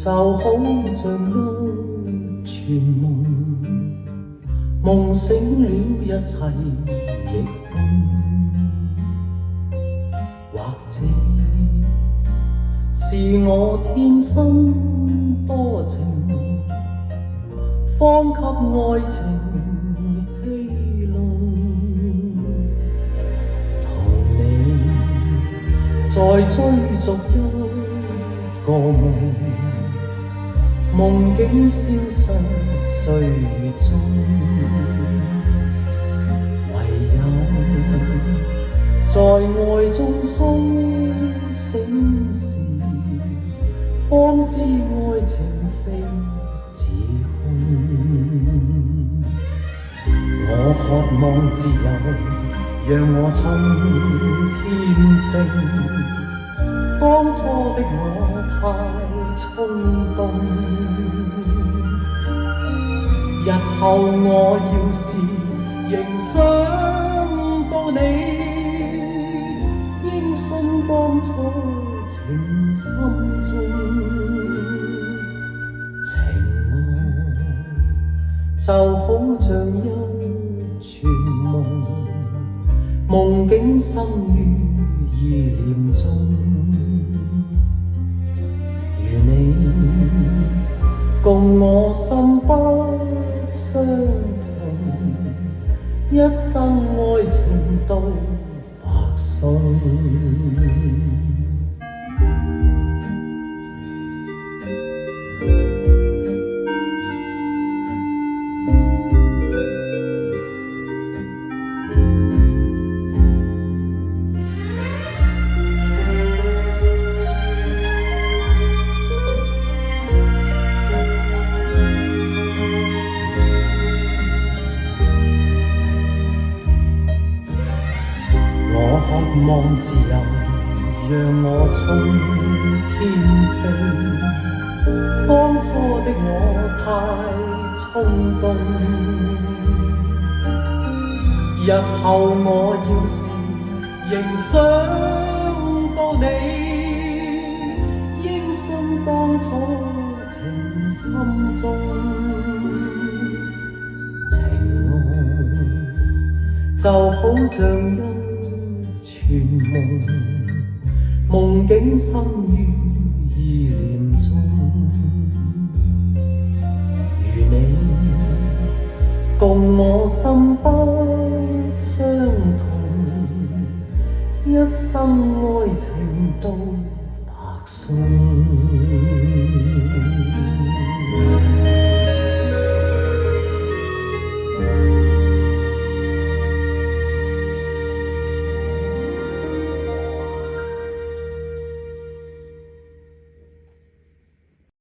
就好像一串夢，夢醒了一切亦空，或者是我天生多情，方給愛情戲弄，同你再追逐一個夢，夢境消失歲月中，唯有在愛中甦醒時，方知愛情非自空。我渴望自由，讓我衝天飛，當初的我太衝動，日後我要是仍想到你，應信當初情深中。情愛就好像一串夢，夢境生於意念中，如你共我心不相同，一生愛情都白送。我渴望自由，讓我衝天飛，當初的我太衝動，日後我要是仍想到你，應信當初情深中。情愛就好像一串夢，夢境生於意念中，如你共我心不相同，一生愛情都白送。